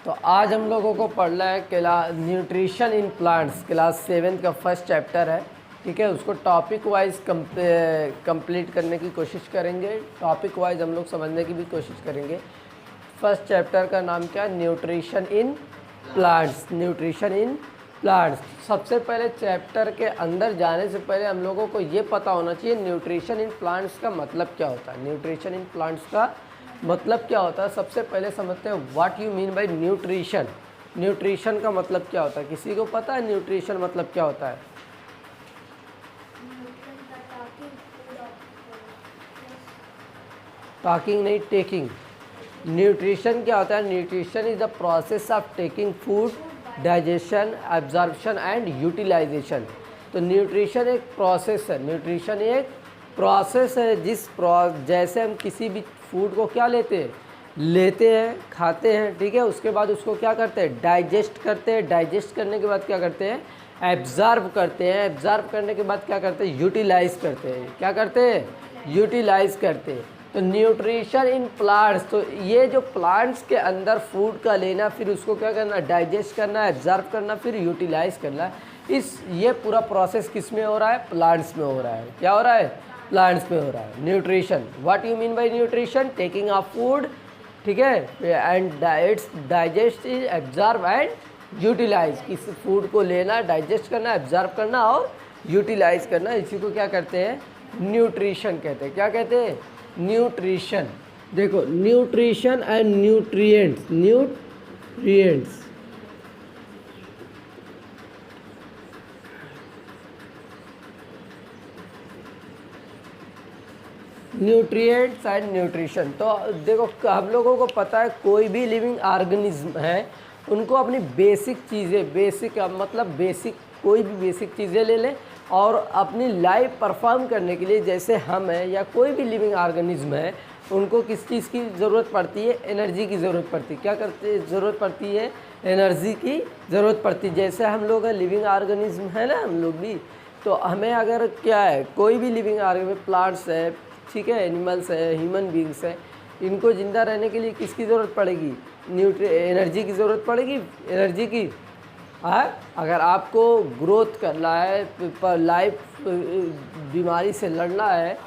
तो आज हम लोगों को पढ़ना है न्यूट्रिशन इन प्लांट्स, क्लास 7 का फर्स्ट चैप्टर है। ठीक है, उसको टॉपिक वाइज कंप्लीट करने की कोशिश करेंगे। टॉपिक वाइज हम लोग समझने की भी कोशिश करेंगे। फर्स्ट चैप्टर का नाम क्या है? Nutrition in plants. Nutrition in plants. सबसे पहले चैप्टर के अंदर जाने से पहले हम लोगों को ये पता होना चाहिए न्यूट्रिशन इन प्लांट्स का मतलब क्या होता है। न्यूट्रिशन इन प्लांट्स का मतलब क्या होता है, सबसे पहले समझते हैं what you mean by nutrition. Nutrition का मतलब क्या होता है? किसी को पता है न्यूट्रिशन मतलब क्या होता है? टॉकिंग नहीं, टेकिंग। न्यूट्रिशन क्या होता है? Nutrition is the process of taking food, digestion, absorption and utilization. तो न्यूट्रिशन एक प्रोसेस है। न्यूट्रिशन एक प्रोसेस है जैसे हम किसी भी फूड को क्या लेते हैं, खाते हैं। ठीक है, उसके बाद उसको क्या करते हैं? डाइजेस्ट करते हैं। डाइजेस्ट करने के बाद क्या करते हैं? एब्जॉर्ब करते हैं। एब्जॉर्ब करने के बाद क्या करते हैं? यूटिलाइज करते हैं। क्या करते हैं? यूटिलाइज करते हैं। तो न्यूट्रिशन इन प्लांट्स, तो ये जो प्लांट्स के अंदर फूड का लेना, फिर उसको क्या करना? डाइजेस्ट करना, एब्जॉर्ब करना, फिर यूटिलाइज करना। ये पूरा प्रोसेस किस में हो रहा है? प्लांट्स में हो रहा है। क्या हो रहा है? प्लांट्स में हो रहा है। Nutrition, what you mean by nutrition? Taking of food, ठीक है, and its digest, absorb and utilize. किसी फूड को लेना, डाइजेस्ट करना, एब्जॉर्ब करना और यूटिलाइज करना, इसी को क्या कहते हैं? न्यूट्रिशन कहते हैं। क्या कहते हैं? न्यूट्रिशन। देखो, nutrition and nutrients. Nutrients, nutrients and nutrition. तो देखो, हम लोगों को पता है कोई भी लिविंग ऑर्गेनिज्म है, उनको अपनी बेसिक चीज़ें, कोई भी बेसिक चीज़ें ले लें और अपनी लाइफ परफॉर्म करने के लिए, जैसे हम हैं या कोई भी लिविंग ऑर्गेनिज्म है, उनको किस चीज़ की ज़रूरत पड़ती है? एनर्जी की ज़रूरत पड़ती है। क्या करते ज़रूरत पड़ती है? एनर्जी की ज़रूरत पड़ती है। जैसे हम लोग हैं, लिविंग ऑर्गेनिज्म है ना, हम लोग भी, तो हमें अगर क्या है, कोई भी लिविंग ऑर्गेनिज्म, प्लांट्स है, ठीक है, एनिमल्स है, ह्यूमन बींग्स है, इनको ज़िंदा रहने के लिए किसकी ज़रूरत पड़ेगी? एनर्जी की ज़रूरत पड़ेगी। एनर्जी की अगर आपको ग्रोथ करना है, लाइफ बीमारी से लड़ना है,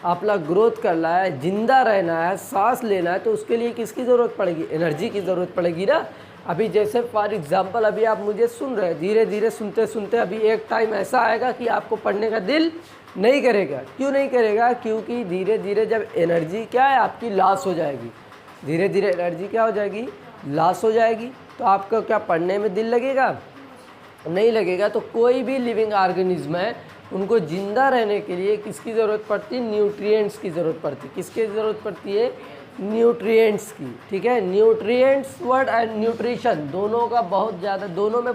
अपना ग्रोथ करना है, ज़िंदा रहना है, सांस लेना है, तो उसके लिए किसकी ज़रूरत पड़ेगी? एनर्जी की ज़रूरत पड़ेगी ना। अभी जैसे फॉर एग्ज़ाम्पल, अभी आप मुझे सुन रहे हैं, धीरे धीरे सुनते सुनते अभी एक टाइम ऐसा आएगा कि आपको पढ़ने का दिल नहीं करेगा। क्यों नहीं करेगा? क्योंकि धीरे धीरे जब एनर्जी क्या है आपकी लॉस हो जाएगी, धीरे धीरे एनर्जी क्या हो जाएगी? लॉस हो जाएगी। तो आपका क्या पढ़ने में दिल लगेगा? नहीं लगेगा। तो कोई भी लिविंग ऑर्गेनिज्म है, उनको ज़िंदा रहने के लिए किसकी ज़रूरत पड़ती है? न्यूट्रिएंट्स की ज़रूरत पड़ती है। किसकी ज़रूरत पड़ती है? न्यूट्रिएंट्स की। ठीक है, न्यूट्रिएंट्स वर्ड एंड न्यूट्रिशन दोनों में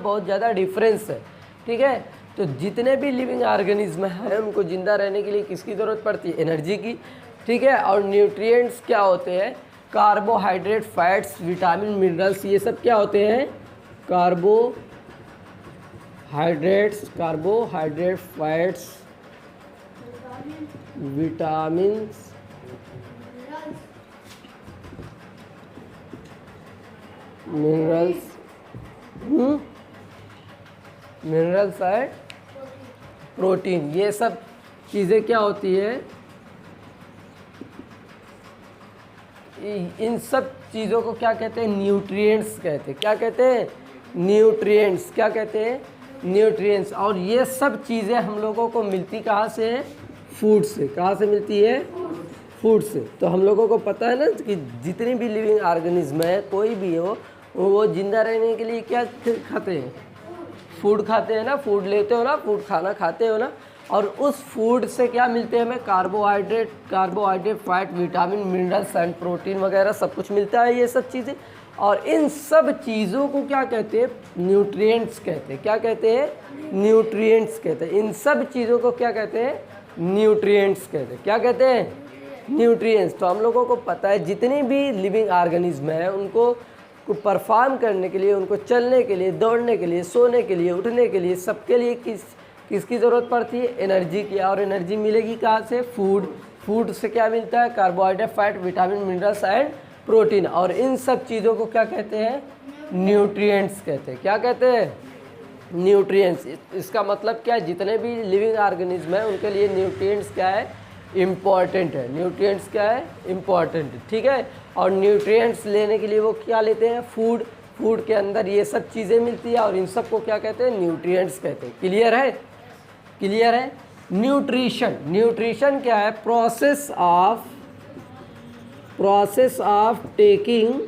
बहुत ज़्यादा डिफरेंस है। ठीक है, तो जितने भी लिविंग ऑर्गेनिज्म हैं, उनको ज़िंदा रहने के लिए किसकी ज़रूरत पड़ती है? एनर्जी की। ठीक है, और न्यूट्रिएंट्स क्या होते हैं? कार्बोहाइड्रेट, फैट्स, विटामिन, मिनरल्स, ये सब क्या होते हैं? Carbohydrate, fats, vitamins, minerals and protein, ये सब चीज़ें क्या होती है? इन सब चीज़ों को क्या कहते हैं? न्यूट्रिएंट्स कहते हैं। क्या कहते हैं? न्यूट्रिएंट्स। क्या कहते हैं? न्यूट्रिएंट्स। और ये सब चीज़ें हम लोगों को मिलती कहाँ से हैं? फूड से। कहाँ से मिलती है? फूड से। तो हम लोगों को पता है ना कि जितनी भी लिविंग ऑर्गेनिज्म है, कोई भी हो, वो जिंदा रहने के लिए क्या खाते हैं? फूड खाते हैं ना, फूड लेते हो ना, फूड खाना खाते हो ना, और उस फूड से क्या मिलते हैं हमें? Carbohydrate, fat, vitamin, minerals and protein वगैरह सब कुछ मिलता है, ये सब चीज़ें। और इन सब चीज़ों को क्या कहते हैं? न्यूट्रिएंट्स कहते हैं। क्या कहते हैं? न्यूट्रिएंट्स कहते हैं। इन सब चीज़ों को क्या कहते हैं? न्यूट्रिएंट्स कहते हैं। क्या कहते हैं? न्यूट्रिएंट्स। तो हम लोगों को पता है जितनी भी लिविंग ऑर्गेनिज्म है, उनको परफॉर्म करने के लिए, उनको चलने के लिए, दौड़ने के लिए, सोने के लिए, उठने के लिए, सबके लिए किसकी ज़रूरत पड़ती है? एनर्जी की। और एनर्जी मिलेगी कहाँ से? फूड से क्या मिलता है? Carbohydrate, fat, vitamin, minerals and protein, और इन सब चीज़ों को क्या कहते हैं? न्यूट्रिएंट्स कहते हैं। क्या कहते हैं? न्यूट्रिएंट्स। इसका मतलब क्या है? जितने भी लिविंग ऑर्गेनिज्म है उनके लिए न्यूट्रिएंट्स क्या है? इम्पॉर्टेंट है। न्यूट्रिएंट्स क्या है? इम्पॉर्टेंट है, ठीक है। और न्यूट्रिएंट्स लेने के लिए वो क्या लेते हैं? फूड। फूड के अंदर ये सब चीज़ें मिलती है और इन सब को क्या कहते हैं? न्यूट्रिएंट्स कहते हैं। क्लियर है? क्लियर है? न्यूट्रिशन। न्यूट्रिशन क्या है? Process of taking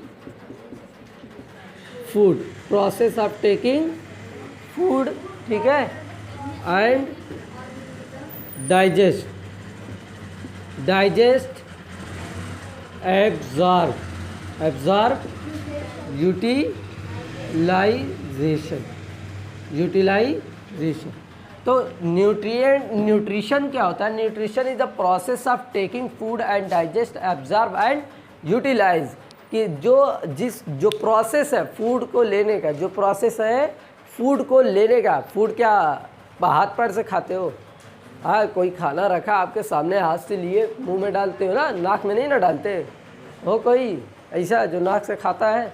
food, process of taking food, ठीक है, एंड डाइजेस्ट, एब्जॉर्ब, यूटिलाइजेशन। तो न्यूट्रिशन क्या होता है? Nutrition is the process of taking food and digest, absorb and utilize. कि जो प्रोसेस है फूड को लेने का, जो प्रोसेस है फूड को लेने का, फूड क्या हाथ पैर से खाते हो? हाँ, कोई खाना रखा आपके सामने, हाथ से लिए मुंह में डालते हो ना, नाक में नहीं ना डालते हो? कोई ऐसा जो नाक से खाता है?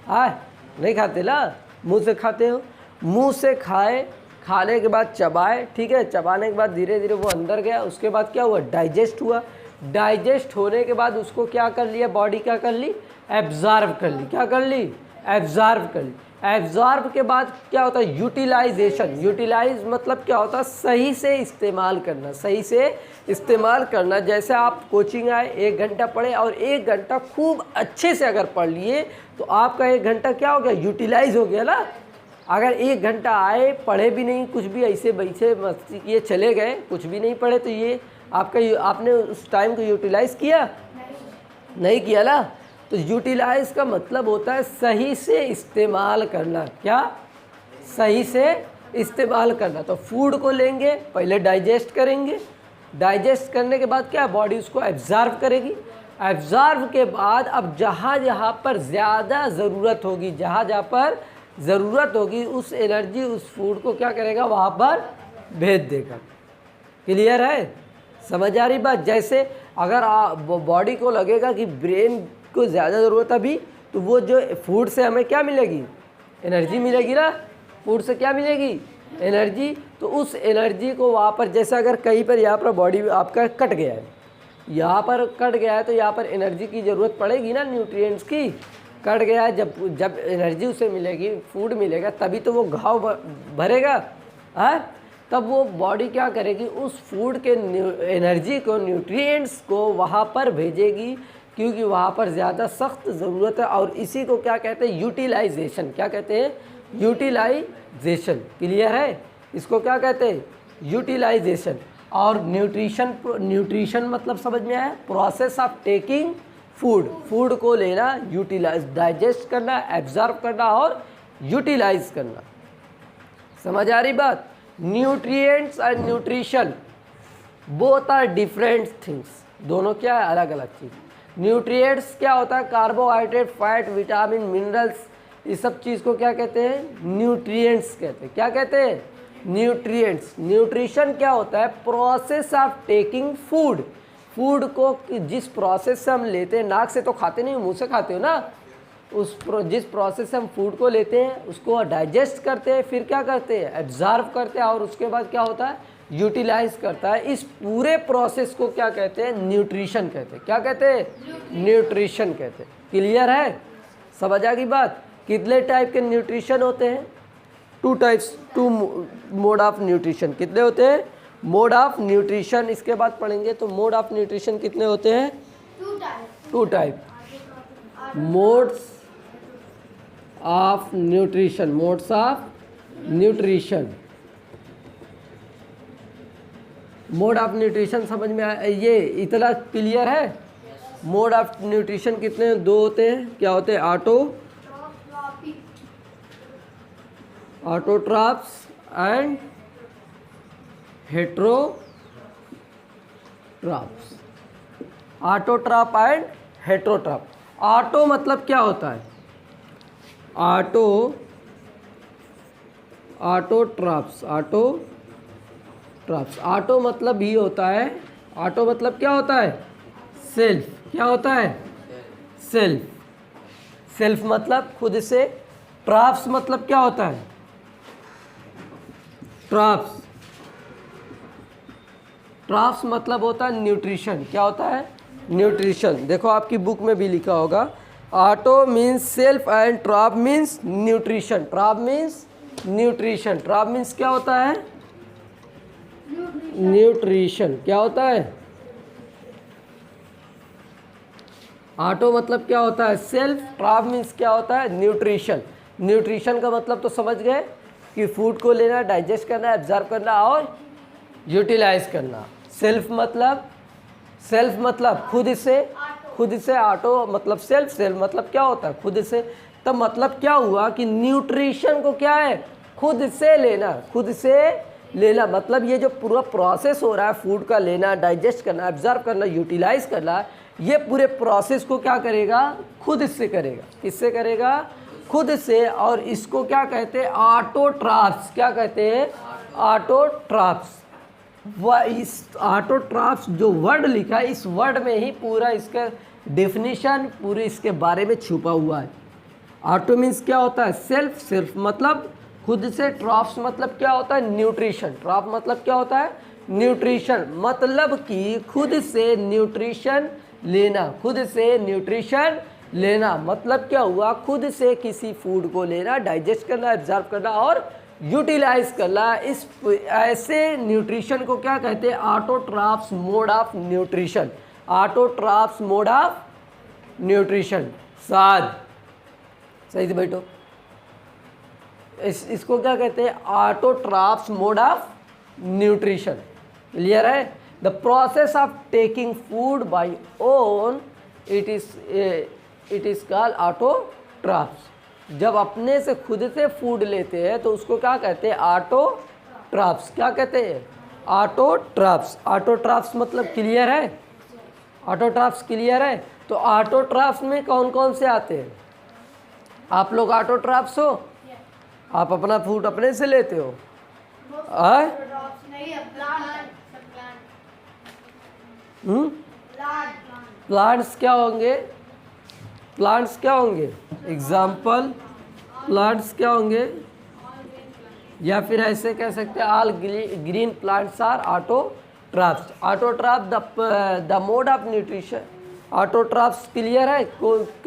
हाँ, नहीं खाते ना, मुंह से खाते हो। मुंह से खाने के बाद चबाए, ठीक है, चबाने के बाद धीरे धीरे वो अंदर गया, उसके बाद क्या हुआ? डाइजेस्ट हुआ। डाइजेस्ट होने के बाद उसको क्या कर लिया? बॉडी क्या कर ली? एब्जॉर्ब कर ली। क्या कर ली? एब्जॉर्ब कर ली। एब्जॉर्ब के बाद क्या होता है? यूटिलाइजेशन। यूटिलाइज मतलब क्या होता है? सही से इस्तेमाल करना, सही से इस्तेमाल करना। जैसे आप कोचिंग आए, 1 घंटा पढ़े और 1 घंटा खूब अच्छे से अगर पढ़ लिए तो आपका 1 घंटा क्या हो गया? यूटिलाइज हो गया ना। अगर 1 घंटा आए, पढ़े भी नहीं, कुछ भी ऐसे बैठे मस्ती किए चले गए, कुछ भी नहीं पढ़े, तो ये आपने उस टाइम को यूटिलाइज़ किया? नहीं किया ना। तो यूटिलाइज़ का मतलब होता है सही से इस्तेमाल करना। क्या? सही से इस्तेमाल करना। तो फूड को लेंगे, पहले डाइजेस्ट करेंगे, डाइजेस्ट करने के बाद क्या? बॉडी उसको एब्जॉर्ब करेगी। एब्जॉर्ब के बाद अब जहाँ जहाँ पर ज़्यादा ज़रूरत होगी, जहाँ जहाँ पर ज़रूरत होगी, उस एनर्जी उस फूड को क्या करेगा? वहाँ पर भेज देगा। क्लियर है? समझ आ रही बात? जैसे अगर बॉडी को लगेगा कि ब्रेन को ज़्यादा ज़रूरत है अभी, तो वो जो फूड से हमें क्या मिलेगी? एनर्जी मिलेगी ना। फूड से क्या मिलेगी? एनर्जी। तो उस एनर्जी को वहाँ पर, जैसे अगर कहीं पर यहाँ पर बॉडी आपका कट गया है, यहाँ पर कट गया है, तो यहाँ पर एनर्जी की ज़रूरत पड़ेगी ना, न्यूट्रिएंट्स की। कट गया है, जब एनर्जी उसे मिलेगी, फूड मिलेगा, तभी तो वो घाव भरेगा। हाँ, तब वो बॉडी क्या करेगी? उस फूड के एनर्जी को, न्यूट्रिएंट्स को वहाँ पर भेजेगी, क्योंकि वहाँ पर ज़्यादा सख्त ज़रूरत है। और इसी को क्या कहते हैं? यूटिलाइजेशन। क्या कहते हैं? यूटिलाइजेशन। क्लियर है? इसको क्या कहते हैं? यूटिलाइजेशन। और न्यूट्रिशन मतलब समझ में आया? Process of taking food, food को लेना, यूटिलाइज, डाइजेस्ट करना, एब्जॉर्ब करना और यूटिलाइज करना। समझ आ रही बात? Nutrients and nutrition both are different things. दोनों क्या है? अलग अलग चीज़। न्यूट्रिएंट्स क्या होता है? कार्बोहाइड्रेट, फैट, विटामिन, मिनरल्स, इस सब चीज़ को क्या कहते हैं? न्यूट्रिएंट्स कहते हैं। क्या कहते हैं? न्यूट्रिएंट्स। न्यूट्रिशन क्या होता है? Process of taking food. Food को जिस प्रोसेस से हम लेते हैं, नाक से तो खाते नहीं, मुंह से खाते हो ना। जिस प्रोसेस से हम फूड को लेते हैं, उसको डाइजेस्ट करते हैं, फिर क्या करते हैं? एब्जॉर्ब करते हैं, और उसके बाद क्या होता है? यूटिलाइज करता है। इस पूरे प्रोसेस को क्या कहते हैं? न्यूट्रिशन कहते हैं। क्या कहते हैं? न्यूट्रिशन कहते हैं। क्लियर है? समझ आ गई बात? कितने टाइप के न्यूट्रिशन होते हैं? 2 टाइप्स, 2 मोड ऑफ न्यूट्रिशन। कितने होते हैं? Mode of nutrition. इसके बाद पढ़ेंगे। तो मोड ऑफ न्यूट्रिशन कितने होते हैं? 2 type. Modes of nutrition, modes of nutrition. Mode of nutrition समझ में आया? ये इतना क्लियर है? मोड ऑफ न्यूट्रिशन कितने? 2 होते हैं। क्या होते हैं? Autotrophs and heterotrophs. Autotroph and heterotroph. Auto मतलब क्या होता है? ऑटोट्रॉप्स। ऑटो मतलब ही होता है, ऑटो मतलब क्या होता है? सेल्फ। क्या होता है? सेल्फ। सेल्फ मतलब खुद से। ट्राफ्स मतलब क्या होता है? ट्राफ्स, ट्राफ्स मतलब होता है न्यूट्रिशन। क्या होता है? न्यूट्रिशन। देखो आपकी बुक में भी लिखा होगा, auto means self and trough means nutrition. Trough means nutrition. Trough means क्या होता है? न्यूट्रिशन। क्या होता है? ऑटो मतलब क्या होता है? सेल्फ। ट्राफ मीन्स क्या होता है? न्यूट्रिशन। न्यूट्रिशन का मतलब तो समझ गए कि फूड को लेना, डाइजेस्ट करना, एब्जॉर्ब करना और यूटिलाइज करना। सेल्फ मतलब खुद से। खुद से। ऑटो मतलब सेल्फ। सेल्फ मतलब क्या होता है? खुद से। तो मतलब क्या हुआ कि न्यूट्रिशन को क्या है? खुद से लेना। खुद से लेना मतलब ये जो पूरा प्रोसेस हो रहा है फूड का लेना, डाइजेस्ट करना, एब्जॉर्ब करना, यूटिलाइज करना, ये पूरे प्रोसेस को क्या करेगा? खुद से करेगा। किससे करेगा? खुद से। और इसको क्या कहते हैं? ऑटोट्राफ्स। क्या कहते हैं? ऑटोट्राफ्स। वह इस ऑटोट्राफ्स जो वर्ड लिखा है, इस वर्ड में ही पूरा इसका डेफिनेशन, पूरे इसके बारे में छुपा हुआ है। ऑटो मीन्स क्या होता है? सेल्फ। सेल्फ मतलब खुद से। ट्राफ्स मतलब क्या होता है? न्यूट्रिशन। ट्राफ मतलब क्या होता है? न्यूट्रिशन। मतलब कि खुद से न्यूट्रिशन लेना। खुद से न्यूट्रिशन लेना मतलब क्या हुआ? खुद से किसी फूड को लेना, डाइजेस्ट करना, एब्जॉर्ब करना और यूटिलाइज करना। इस ऐसे न्यूट्रिशन को क्या कहते हैं? Autotrophs mode of nutrition. Autotrophs mode of nutrition. साध सही से बैठो। इसको क्या कहते हैं? Autotrophs mode of nutrition. Clear है? The process of taking food by own, it is called autotrophs. जब अपने से खुद से फूड लेते हैं तो उसको क्या कहते हैं? ऑटोट्राफ्स। क्या कहते हैं? ऑटोट्राफ्स। ऑटोट्राफ्स मतलब क्लियर है? ऑटोट्राफ्स क्लियर है? तो ऑटोट्राफ्स में कौन कौन से आते हैं? आप लोग ऑटोट्राफ्स हो? आप अपना फूड अपने से लेते हो? प्लांट्स क्या होंगे? प्लांट्स क्या होंगे? एग्जाम्पल प्लांट्स क्या होंगे? या फिर ऐसे कह सकते हैं all green plants are autotrophs. Autotroph the mode of nutrition. Autotrophs clear है?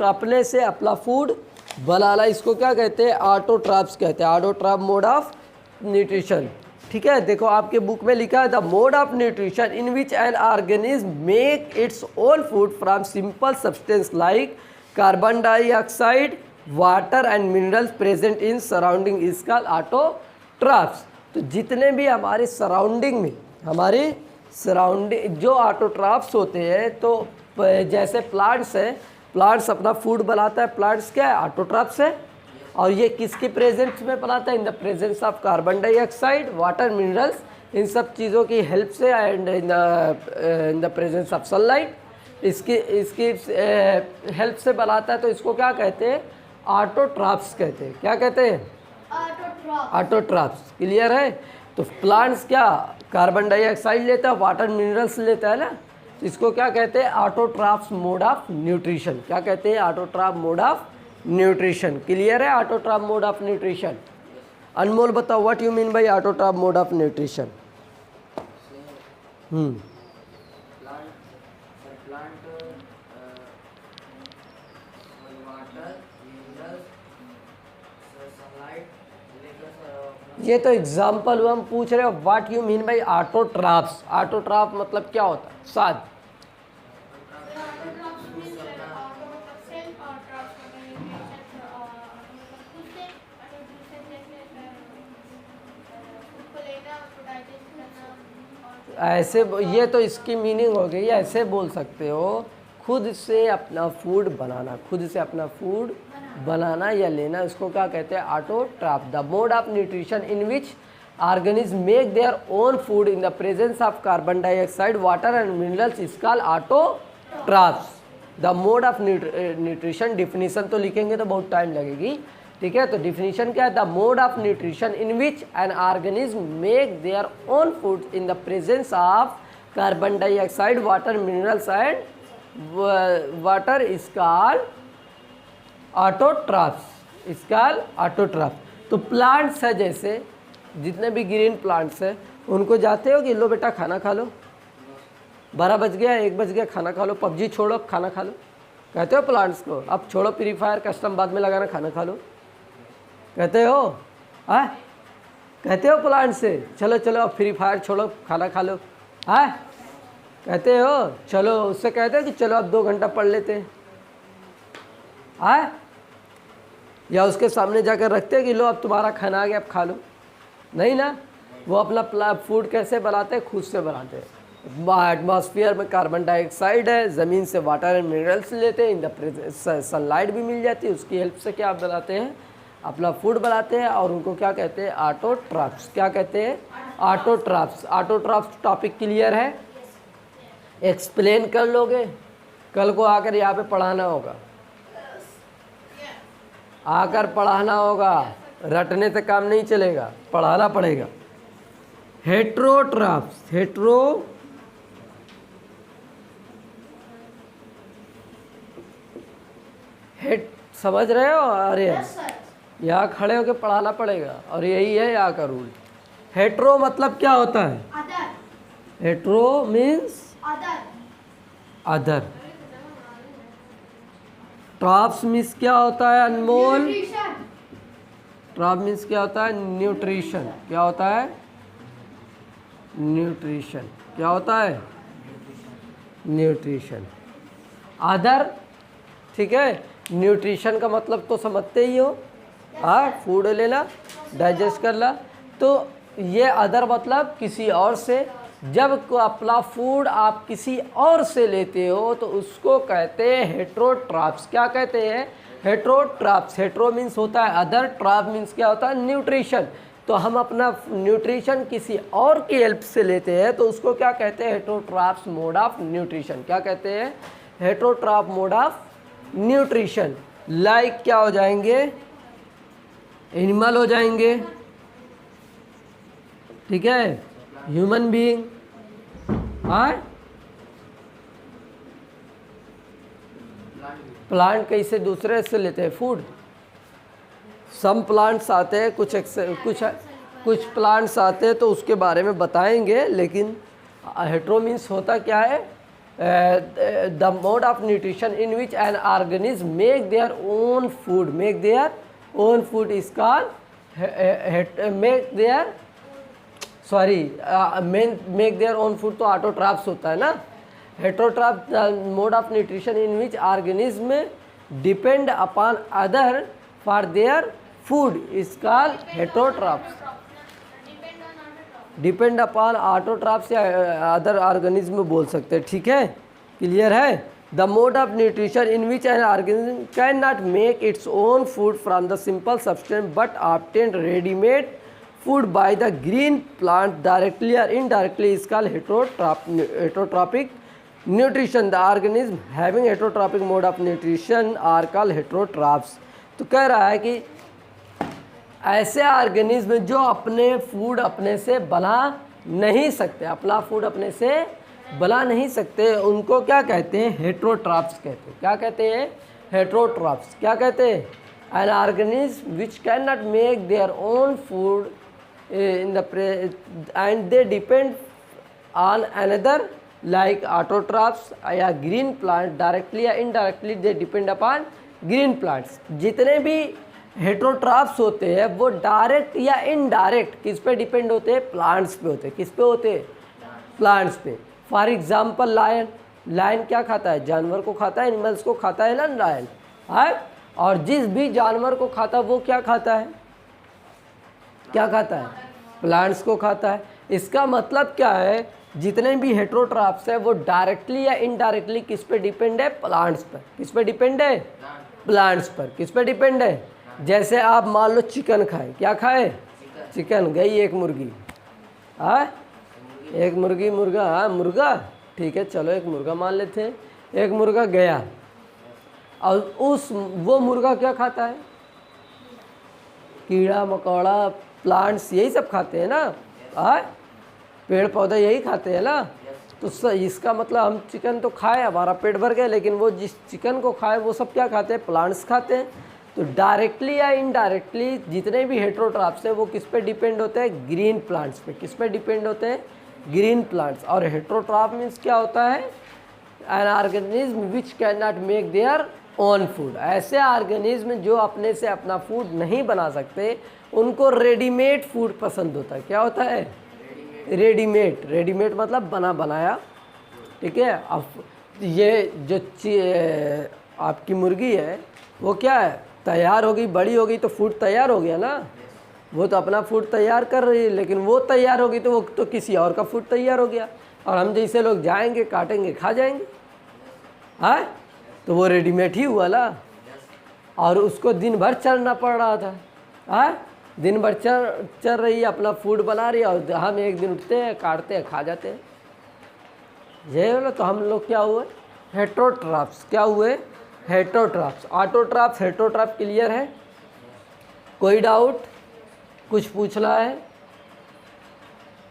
अपने से अपना फूड बनाना, इसको क्या कहते हैं? ऑटोट्राफ्स कहते हैं। Autotroph mode of nutrition. ठीक है? देखो आपके बुक में लिखा है the mode of nutrition in which an organism make its own food from simple substance like carbon dioxide, water and minerals present in surrounding is called autotrophs. तो जितने भी हमारे सराउंडिंग में, हमारे सराउंडिंग जो ऑटोट्राफ्स होते हैं, तो जैसे प्लांट्स हैं, प्लांट्स अपना फूड बनाता है। प्लांट्स क्या है? ऑटोट्राफ्स है। और ये किसकी प्रेजेंस में बनाता है? In the presence of carbon dioxide, water, minerals, इन सब चीज़ों की हेल्प से, and in the presence of sunlight, इसकी हेल्प से बनाता है। तो इसको क्या कहते हैं? ऑटोट्राफ्स कहते हैं। क्या कहते हैं? ऑटोट्राफ्स। क्लियर है? तो प्लांट्स क्या कार्बन डाइऑक्साइड लेता है, वाटर, मिनरल्स लेता है ना, तो इसको क्या कहते हैं? Autotrophs mode of nutrition. क्या कहते हैं? Autotroph mode of nutrition. Clear है? Autotroph mode of nutrition. Anmol बताओ, what you mean by autotroph mode of nutrition? ये तो एग्जाम्पल हम पूछ रहे हो। What you mean by autotrophs? Autotroph मतलब क्या होता है? साथ ऐसे, ये तो इसकी मीनिंग हो गई। ऐसे बोल सकते हो, खुद से अपना फूड बनाना। खुद से अपना फूड बनाना या लेना, इसको क्या कहते हैं? Autotroph. The mode of nutrition in which organism make their own food in the presence of carbon dioxide, water and minerals is called autotrophs. The mode of nutrition, definition तो लिखेंगे तो बहुत टाइम लगेगी। ठीक है? तो डिफिनीशन क्या है? The mode of nutrition in which an organism make their own food in the presence of carbon dioxide, water, minerals and water is called autotrophs, is called autotrophs. तो प्लांट्स है, जैसे जितने भी ग्रीन प्लांट्स है उनको जाते हो कि लो बेटा खाना खा लो, 12 बज गया, 1 बज गया, खाना खा लो, पबजी छोड़ो अब खाना खा लो, कहते हो प्लांट्स को? अब छोड़ो फ्री फायर, कस्टम बाद में लगाना, खाना खा लो, कहते हो? हाँ, कहते हो प्लांट से चलो चलो अब फ्री फायर छोड़ो, खाना खा लो? हाँ, कहते हो? चलो उससे कहते हो कि चलो अब 2 घंटा पढ़ लेते हैं? हाँ, या उसके सामने जाकर रखते हैं कि लो अब तुम्हारा खाना आ गया, अब खा लो? नहीं ना। वो अपना फूड कैसे बनाते हैं? खुद से बनाते हैं। एटमॉस्फेयर में कार्बन डाइऑक्साइड है, ज़मीन से वाटर एंड मिनरल्स लेते हैं, इन द सनलाइट भी मिल जाती है, उसकी हेल्प से क्या बनाते हैं? अपना फूड बनाते हैं। और उनको क्या कहते हैं? ऑटोट्रॉफ्स। क्या कहते हैं? ऑटोट्रॉफ्स। ऑटोट्रॉफ्स टॉपिक क्लियर है? एक्सप्लेन कर लोगे? कल को आकर यहाँ पे पढ़ाना होगा, आकर पढ़ाना होगा, रटने से काम नहीं चलेगा, पढ़ाना पड़ेगा। हेट्रोट्रॉफ्स, समझ रहे हो? अरे यहाँ खड़े होकर पढ़ाना पड़ेगा, और यही है यहाँ का रूल। हेट्रो मतलब क्या होता है? Hetero means other. Troughs means क्या होता है अनमोल? ट्रॉफ मीन्स क्या होता है? न्यूट्रिशन। क्या होता है? न्यूट्रिशन। क्या होता है? न्यूट्रिशन। अदर, ठीक है। न्यूट्रिशन का मतलब तो समझते ही हो, हाँ, फूड लेना, डाइजेस्ट करना। तो ये अदर मतलब किसी और से। जब अपना फूड आप किसी और से लेते हो तो उसको कहते हैं हेट्रोट्रॉफ्स। क्या कहते हैं? हेट्रोट्रॉफ्स। हेट्रो मीन्स होता है अदर, ट्रॉफ मीन्स क्या होता है? न्यूट्रिशन। तो हम अपना न्यूट्रिशन किसी और की हेल्प से लेते हैं तो उसको क्या कहते हैं? Heterotrophs mode of nutrition. क्या कहते हैं? Heterotroph mode of nutrition. Like क्या हो जाएंगे? एनिमल हो जाएंगे, ठीक है, ह्यूमन बीइंग। हाँ, प्लांट कैसे दूसरे से लेते हैं फूड? सम प्लांट्स आते हैं, कुछ प्लांट्स आते हैं तो उसके बारे में बताएंगे। लेकिन हेट्रो मीन्स होता क्या है? The mode of nutrition in which an organism make their own food. Make their own food is called make their own food. तो ऑटोट्रॉफ्स होता है ना। Heterotroph mode of nutrition in which organism depend upon other for their food is called heterotrophs. Depend upon autotrophs या other organism बोल सकते हैं, ठीक है, क्लियर है? The mode of nutrition in which an organism can not make its own food from the simple substance but obtain readymade food by the green plant directly और indirectly is called heterotrophic nutrition. The organism having heterotrophic mode of nutrition are called heterotrophs. तो कह रहा है कि ऐसे organism जो अपने food अपने से बना नहीं सकते, अपना फूड अपने से बना नहीं सकते, उनको क्या कहते हैं? हेट्रोट्रॉफ्स कहते हैं। क्या कहते हैं? हेट्रोट्रॉफ्स। क्या कहते हैं? An organism which can not make their own food in the and they depend on another like autotrophs या ग्रीन प्लांट डायरेक्टली या indirectly they depend upon green plants. जितने भी हेट्रोट्रॉफ्स होते हैं वो डायरेक्ट या इनडायरेक्ट किस पे डिपेंड होते हैं? प्लांट्स पे होते हैं। किस पे होते हैं? प्लांट्स पे। For example lion. लायन क्या खाता है? जानवर को खाता है, एनिमल्स को खाता है ना लायन, है। और जिस भी जानवर को खाता है वो क्या खाता है? क्या खाता है? प्लांट्स को खाता है। इसका मतलब क्या है? जितने भी हेट्रोट्रॉफ्स है वो डायरेक्टली या इनडायरेक्टली किस पे डिपेंड है? प्लांट्स पर। किस पे डिपेंड है? प्लांट्स पर। किस पे डिपेंड है? जैसे आप मान लो चिकन खाए, क्या खाए? चिकन। गई एक मुर्गी, हाँ, एक मुर्गा, हाँ मुर्गा, ठीक है, चलो एक मुर्गा मान लेते हैं। एक मुर्गा गया और वो मुर्गा क्या खाता है? कीड़ा मकोड़ा, प्लांट्स, यही सब खाते हैं ना, हाँ, पेड़ पौधे यही खाते हैं ना। तो इसका मतलब हम चिकन तो खाए, हमारा पेट भर गया, लेकिन वो जिस चिकन को खाए वो सब क्या खाते हैं? प्लांट्स खाते हैं। तो डायरेक्टली या इनडायरेक्टली जितने भी हेटेरोट्रॉप्स हैं वो किस पे डिपेंड होते हैं? ग्रीन प्लांट्स पे। किस पे डिपेंड होते हैं? Green plants. और हेटेरोट्रॉप मीन्स क्या होता है? An organism which can not make their own food. ऐसे ऑर्गेनिज्म जो अपने से अपना फूड नहीं बना सकते, उनको रेडीमेड फूड पसंद होता है। क्या होता है? रेडीमेड। रेडीमेड मतलब बना बनाया, ठीक है। अब ये जो आपकी मुर्गी है वो क्या है? तैयार हो गई, बड़ी हो गई तो फूड तैयार हो गया ना, वो तो अपना फूड तैयार कर रही है, लेकिन वो तैयार हो गई तो वो तो किसी और का फूड तैयार हो गया, और हम जैसे लोग जाएंगे, काटेंगे, खा जाएंगे। हाँ, तो वो रेडीमेड ही हुआ ना। और उसको दिन भर चलना पड़ रहा था। हाँ, दिन भर चल रही है, अपना फूड बना रही है, और हम एक दिन उठते हैं, काटते हैं, खा जाते हैं। ये बोला तो हम लोग क्या हुए? हेटेरोट्रॉप्स। क्या हुए? हेटेरोट्रॉप्स। ऑटोट्रॉप्स, हेटेरोट्रॉप क्लियर है? कोई डाउट? कुछ पूछना है?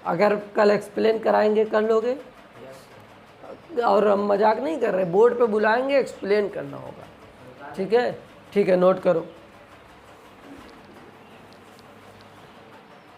अगर कल एक्सप्लेन कराएंगे कर लोगे? और हम मजाक नहीं कर रहे, बोर्ड पे बुलाएंगे, एक्सप्लेन करना होगा। ठीक है, ठीक है, नोट करो।